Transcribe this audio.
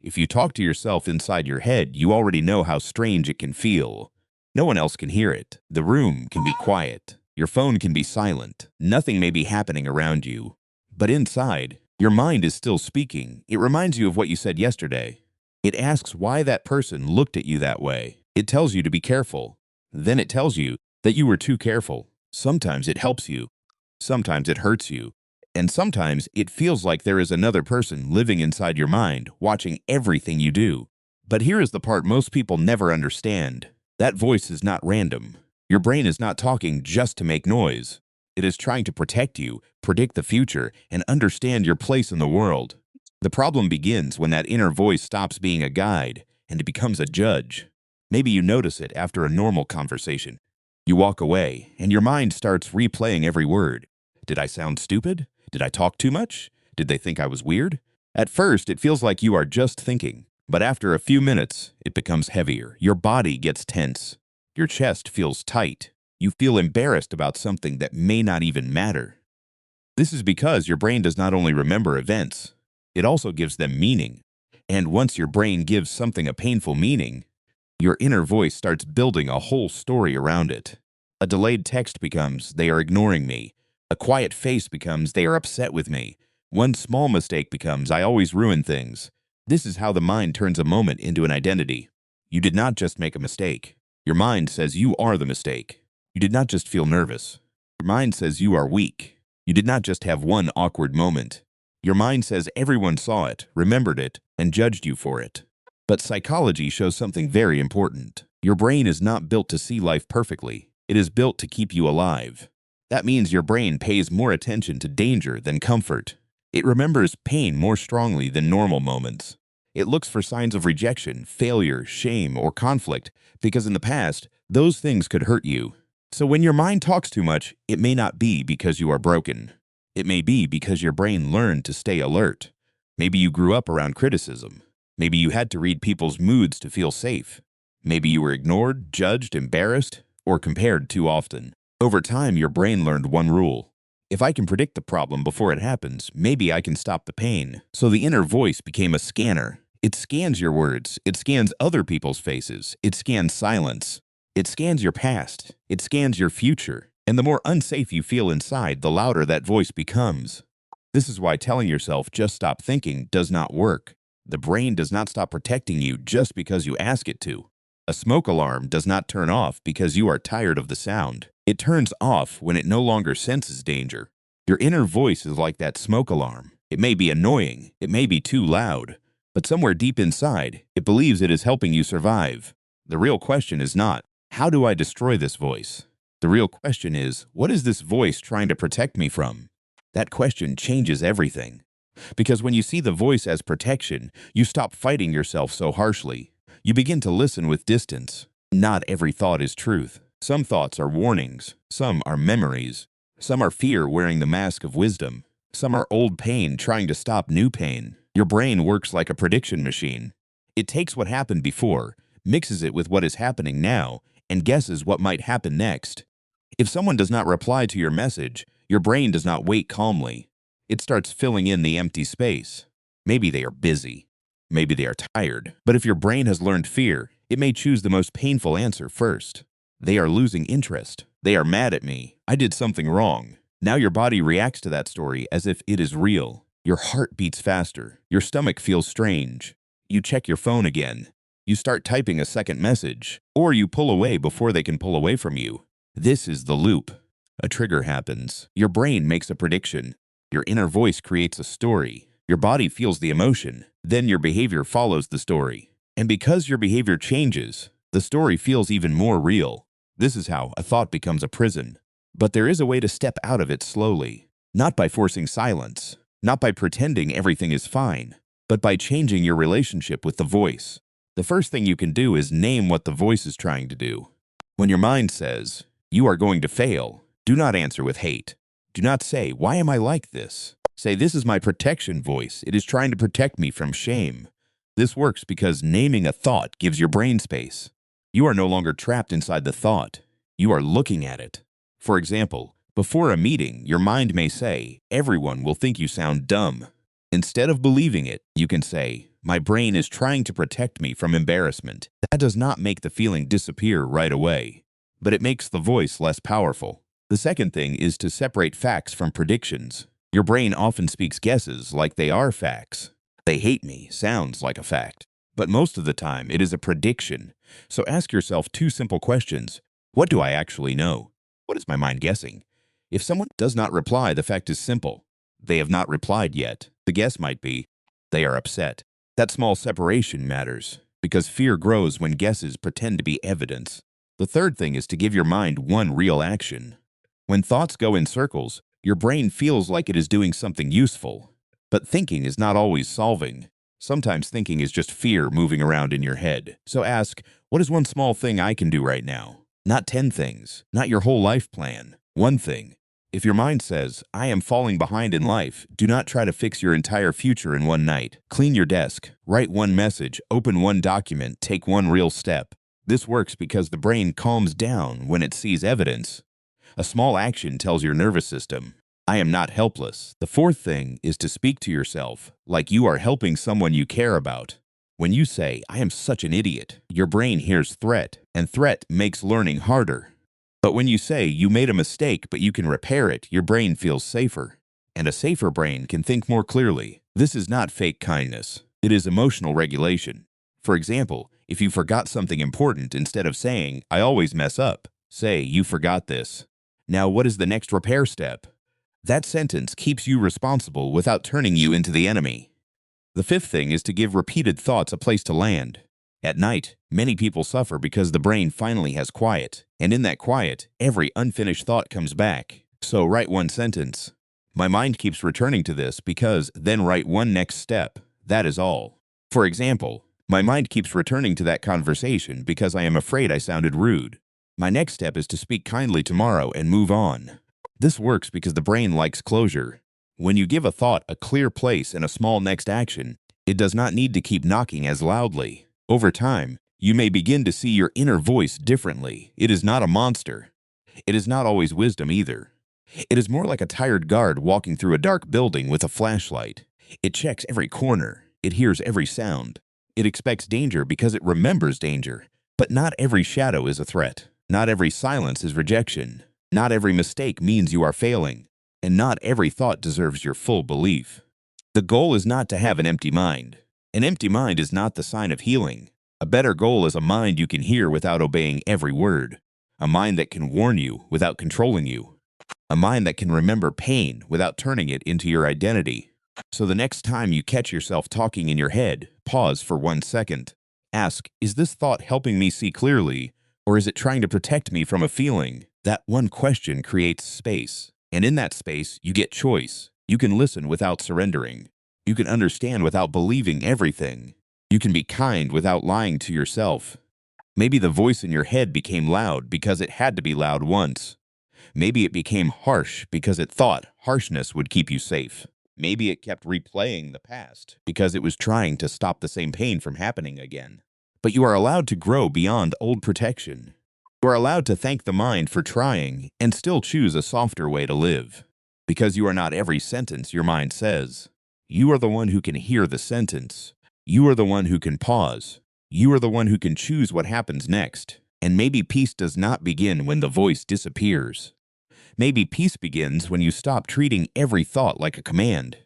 If you talk to yourself inside your head, you already know how strange it can feel. No one else can hear it. The room can be quiet. Your phone can be silent. Nothing may be happening around you. But inside, your mind is still speaking. It reminds you of what you said yesterday. It asks why that person looked at you that way. It tells you to be careful. Then it tells you that you were too careful. Sometimes it helps you. Sometimes it hurts you. And sometimes it feels like there is another person living inside your mind, watching everything you do. But here is the part most people never understand. That voice is not random. Your brain is not talking just to make noise. It is trying to protect you, predict the future, and understand your place in the world. The problem begins when that inner voice stops being a guide and it becomes a judge. Maybe you notice it after a normal conversation. You walk away, and your mind starts replaying every word. Did I sound stupid? Did I talk too much? Did they think I was weird? At first, it feels like you are just thinking, but after a few minutes, it becomes heavier. Your body gets tense. Your chest feels tight. You feel embarrassed about something that may not even matter. This is because your brain does not only remember events, it also gives them meaning. And once your brain gives something a painful meaning, your inner voice starts building a whole story around it. A delayed text becomes, "They are ignoring me." A quiet face becomes, "They are upset with me." One small mistake becomes, "I always ruin things." This is how the mind turns a moment into an identity. You did not just make a mistake. Your mind says you are the mistake. You did not just feel nervous. Your mind says you are weak. You did not just have one awkward moment. Your mind says everyone saw it, remembered it, and judged you for it. But psychology shows something very important. Your brain is not built to see life perfectly. It is built to keep you alive. That means your brain pays more attention to danger than comfort. It remembers pain more strongly than normal moments. It looks for signs of rejection, failure, shame, or conflict, because in the past, those things could hurt you. So when your mind talks too much, it may not be because you are broken. It may be because your brain learned to stay alert. Maybe you grew up around criticism. Maybe you had to read people's moods to feel safe. Maybe you were ignored, judged, embarrassed, or compared too often. Over time, your brain learned one rule. If I can predict the problem before it happens, maybe I can stop the pain. So the inner voice became a scanner. It scans your words. It scans other people's faces. It scans silence. It scans your past. It scans your future. And the more unsafe you feel inside, the louder that voice becomes. This is why telling yourself, "just stop thinking," does not work. The brain does not stop protecting you just because you ask it to. A smoke alarm does not turn off because you are tired of the sound. It turns off when it no longer senses danger. Your inner voice is like that smoke alarm. It may be annoying, it may be too loud, but somewhere deep inside, it believes it is helping you survive. The real question is not, "How do I destroy this voice?" The real question is, "What is this voice trying to protect me from?" That question changes everything. Because when you see the voice as protection, you stop fighting yourself so harshly. You begin to listen with distance. Not every thought is truth. Some thoughts are warnings. Some are memories. Some are fear wearing the mask of wisdom. Some are old pain trying to stop new pain. Your brain works like a prediction machine. It takes what happened before, mixes it with what is happening now, and guesses what might happen next. If someone does not reply to your message, your brain does not wait calmly. It starts filling in the empty space. Maybe they are busy. Maybe they are tired. But if your brain has learned fear, it may choose the most painful answer first. They are losing interest. They are mad at me. I did something wrong. Now your body reacts to that story as if it is real. Your heart beats faster. Your stomach feels strange. You check your phone again. You start typing a second message, or you pull away before they can pull away from you. This is the loop. A trigger happens. Your brain makes a prediction. Your inner voice creates a story. Your body feels the emotion. Then your behavior follows the story. And because your behavior changes, the story feels even more real. This is how a thought becomes a prison. But there is a way to step out of it slowly. Not by forcing silence. Not by pretending everything is fine. But by changing your relationship with the voice. The first thing you can do is name what the voice is trying to do. When your mind says, "You are going to fail," do not answer with hate. Do not say, "Why am I like this?" Say, "This is my protection voice. It is trying to protect me from shame." This works because naming a thought gives your brain space. You are no longer trapped inside the thought. You are looking at it. For example, before a meeting, your mind may say, "Everyone will think you sound dumb." Instead of believing it, you can say, "My brain is trying to protect me from embarrassment." That does not make the feeling disappear right away, but it makes the voice less powerful. The second thing is to separate facts from predictions. Your brain often speaks guesses like they are facts. "They hate me" sounds like a fact, but most of the time it is a prediction. So ask yourself two simple questions. What do I actually know? What is my mind guessing? If someone does not reply, the fact is simple. They have not replied yet. The guess might be, they are upset. That small separation matters, because fear grows when guesses pretend to be evidence. The third thing is to give your mind one real action. When thoughts go in circles, your brain feels like it is doing something useful. But thinking is not always solving. Sometimes thinking is just fear moving around in your head. So ask, what is one small thing I can do right now? Not 10 things, not your whole life plan. One thing. If your mind says, "I am falling behind in life," do not try to fix your entire future in one night. Clean your desk, write one message, open one document, take one real step. This works because the brain calms down when it sees evidence. A small action tells your nervous system, "I am not helpless." The fourth thing is to speak to yourself like you are helping someone you care about. When you say, "I am such an idiot," your brain hears threat, and threat makes learning harder. But when you say, "You made a mistake, but you can repair it," your brain feels safer. And a safer brain can think more clearly. This is not fake kindness. It is emotional regulation. For example, if you forgot something important, instead of saying, "I always mess up," say, "You forgot this. Now what is the next repair step?" That sentence keeps you responsible without turning you into the enemy. The fifth thing is to give repeated thoughts a place to land. At night, many people suffer because the brain finally has quiet, and in that quiet, every unfinished thought comes back. So write one sentence. "My mind keeps returning to this because," then write one next step. That is all. For example, "My mind keeps returning to that conversation because I am afraid I sounded rude. My next step is to speak kindly tomorrow and move on." This works because the brain likes closure. When you give a thought a clear place and a small next action, it does not need to keep knocking as loudly. Over time, you may begin to see your inner voice differently. It is not a monster. It is not always wisdom either. It is more like a tired guard walking through a dark building with a flashlight. It checks every corner. It hears every sound. It expects danger because it remembers danger. But not every shadow is a threat. Not every silence is rejection. Not every mistake means you are failing. And not every thought deserves your full belief. The goal is not to have an empty mind. An empty mind is not the sign of healing. A better goal is a mind you can hear without obeying every word. A mind that can warn you without controlling you. A mind that can remember pain without turning it into your identity. So the next time you catch yourself talking in your head, pause for 1 second. Ask, is this thought helping me see clearly, or is it trying to protect me from a feeling? That one question creates space. And in that space, you get choice. You can listen without surrendering. You can understand without believing everything. You can be kind without lying to yourself. Maybe the voice in your head became loud because it had to be loud once. Maybe it became harsh because it thought harshness would keep you safe. Maybe it kept replaying the past because it was trying to stop the same pain from happening again. But you are allowed to grow beyond old protection. You are allowed to thank the mind for trying and still choose a softer way to live. Because you are not every sentence your mind says. You are the one who can hear the sentence. You are the one who can pause. You are the one who can choose what happens next. And maybe peace does not begin when the voice disappears. Maybe peace begins when you stop treating every thought like a command.